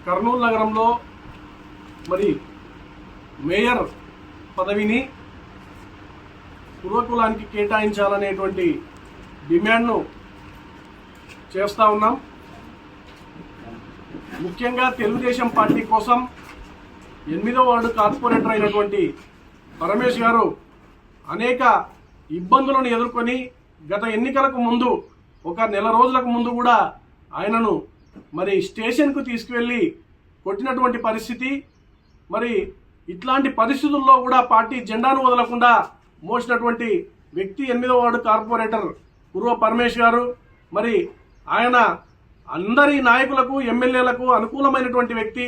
కర్నూలు నగరంలో మరి మేయర్ పదవిని కుర్వకులానికి కేటాయించాలనేటువంటి డిమాండ్ను చేస్తూ ఉన్నాం. ముఖ్యంగా తెలుగుదేశం పార్టీ కోసం 8వ వార్డు కార్పొరేటర్ అయినటువంటి పరమేష్ గారు అనేక ఇబ్బందులను ఎదుర్కొని గత ఎన్నికలకు ముందు ఒక నెల రోజులకు ముందు కూడా ఆయనను మరి స్టేషన్కు తీసుకువెళ్ళి కొట్టినటువంటి పరిస్థితి. మరి ఇట్లాంటి పరిస్థితుల్లో కూడా పార్టీ జెండాను వదలకుండా మోసినటువంటి వ్యక్తి 8వ వార్డు కార్పొరేటర్ కుర్వ పరమేష్ గారు. మరి ఆయన అందరి నాయకులకు ఎమ్మెల్యేలకు అనుకూలమైనటువంటి వ్యక్తి.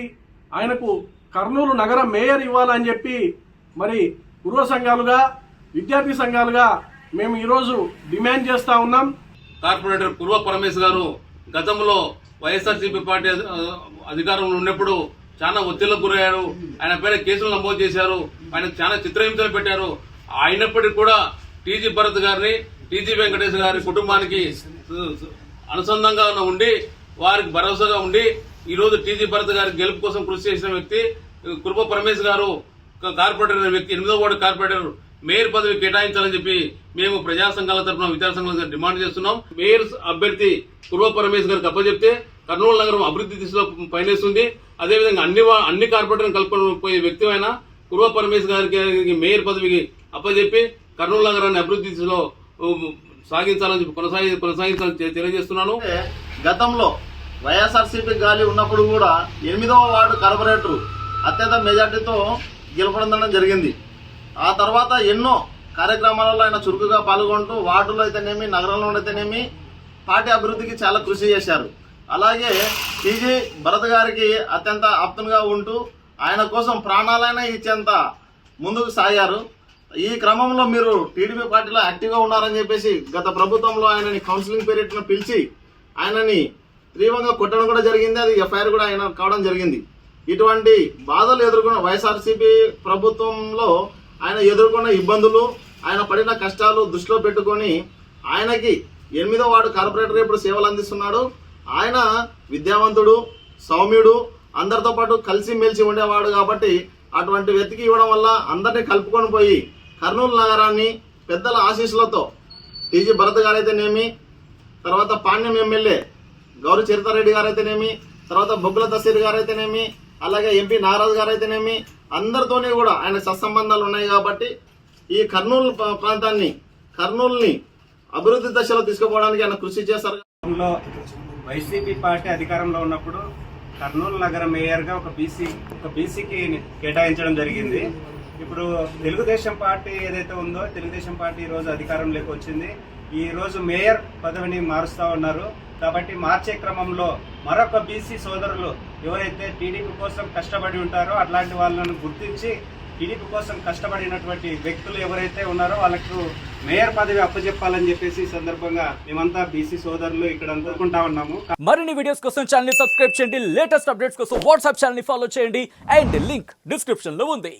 ఆయనకు కర్నూలు నగర మేయర్ ఇవ్వాలని చెప్పి మరి కుర్వ సంఘాలుగా విద్యార్థి సంఘాలుగా మేము ఈరోజు డిమాండ్ చేస్తా ఉన్నాం. కార్పొరేటర్ కుర్వ పరమేశ్ గారు గతంలో వైఎస్ఆర్సీపీ పార్టీ అధికారంలో ఉన్నప్పుడు చాలా ఒత్తిళ్లకు గురయ్యారు. ఆయన పైన కేసులు నమోదు చేశారు. ఆయనకు చాలా చిత్రహింసలు పెట్టారు. అయినప్పటికీ కూడా టీజీ భరత్ గారిని, టీజీ వెంకటేష్ గారి కుటుంబానికి అనుసంధానంగా ఉండి వారికి భరోసాగా ఉండి ఈరోజు టీజీ భరత్ గారి గెలుపు కోసం కృషి చేసిన వ్యక్తి కుర్వ పరమేశ్ గారు. కార్పొరేటర్ వ్యక్తి 8వ వార్డు కార్పొరేటర్ మేయర్ పదవి కేటాయించాలని చెప్పి మేము ప్రజా సంఘాల తరఫున విద్యార్థి సంఘాల డిమాండ్ చేస్తున్నాం. మేయర్ అభ్యర్థి కుర్వ పరమేశ్ గారికి అప్పచెప్తే కర్నూలు నగరం అభివృద్ధి దిశలో పయనిస్తుంది. అదేవిధంగా అన్ని కార్పొరేటర్లను కలుపుకుపోయే వ్యక్తి అయిన కుర్వ పరమేశ్ గారికి మేయర్ పదవికి అప్పచెప్పి కర్నూలు నగరాన్ని అభివృద్ధి దిశలో సాగించాలని కొనసాగించాలని తెలియజేస్తున్నాను. గతంలో వైఎస్ఆర్సీపీ గాలి ఉన్నప్పుడు కూడా 8వ వార్డు కార్పొరేటర్ అత్యంత మెజార్టీతో గెలుపొందడం జరిగింది. ఆ తర్వాత ఎన్నో కార్యక్రమాలలో ఆయన చురుకుగా పాల్గొంటూ వార్డులో అయితేనేమి, నగరంలో అయితేనేమి పార్టీ అభివృద్ధికి చాలా కృషి చేశారు. అలాగే టీజీ భరత్ గారికి అత్యంత ఆప్తునిగా ఉంటూ ఆయన కోసం ప్రాణాలైనా ఇచ్చేంత ముందుకు సాగారు. ఈ క్రమంలో మీరు టీడీపీ పార్టీలో యాక్టివ్గా ఉన్నారని చెప్పేసి గత ప్రభుత్వంలో ఆయనని కౌన్సిలింగ్ పీరియడ్ను పిలిచి ఆయనని తీవ్రంగా కొట్టడం కూడా జరిగింది. అది ఎఫ్ఐఆర్ కూడా ఆయన కావడం జరిగింది. ఇటువంటి బాధలు ఎదుర్కొన్న వైఎస్ఆర్సీపీ ప్రభుత్వంలో ఆయన ఎదుర్కొన్న ఇబ్బందులు, ఆయన పడిన కష్టాలు దృష్టిలో పెట్టుకొని ఆయనకి 8వ వార్డు కార్పొరేటర్ ఇప్పుడు సేవలు అందిస్తున్నాడు. ఆయన విద్యావంతుడు, సౌమ్యుడు, అందరితో పాటు కలిసి మెలిసి ఉండేవాడు. కాబట్టి అటువంటి వ్యక్తికి ఇవ్వడం వల్ల అందరినీ కలుపుకొని పోయి కర్నూలు నగరాన్ని పెద్దల ఆశీస్సులతో టీజీ భరత్ గారైతేనేమి, తర్వాత పాణ్యం ఎమ్మెల్యే గౌరీ చరితారెడ్డి గారైతేనేమి, తర్వాత బొగ్గుల తసీర్ గారైతేనేమి, అలాగే ఎంపీ నాగరాజు గారైతేనేమి అందరితోనే కూడా ఆయన సత్సంబంధాలు ఉన్నాయి. కాబట్టి ఈ కర్నూలు ప్రాంతాన్ని, కర్నూలుని అభివృద్ధి దశలో తీసుకుపోవడానికి ఆయన కృషి చేశారు. వైసీపీ పార్టీ అధికారంలో ఉన్నప్పుడు కర్నూలు నగర మేయర్గా ఒక బీసీకి కేటాయించడం జరిగింది. ఇప్పుడు తెలుగుదేశం పార్టీ ఏదైతే ఉందో, తెలుగుదేశం పార్టీ ఈరోజు అధికారంలోకి వచ్చింది. ఈరోజు మేయర్ పదవిని మారుస్తూ ఉన్నారు. కాబట్టి మార్చే క్రమంలో మరొక బీసీ సోదరులు ఎవరైతే టీడీపీ కోసం కష్టపడి ఉంటారో అట్లాంటి వాళ్ళను గుర్తించి టీడీపీ కోసం కష్టపడినటువంటి వ్యక్తులు ఎవరైతే ఉన్నారో వాళ్ళకు మేయర్ పదవి అప్పచెప్పాలని చెప్పేసి ఈ సందర్భంగా మేమంతా బీసీ సోదరులు ఇక్కడ అనుకుంటా ఉన్నాము. మరిన్ని వీడియోస్ కోసం ఛానల్ ని సబ్స్క్రైబ్ చేయండి. లేటెస్ట్ అప్డేట్స్ కోసం వాట్సాప్ ఛానల్ ని ఫాలో చేయండి. అండ్ లింక్ డిస్క్రిప్షన్ లో ఉంది.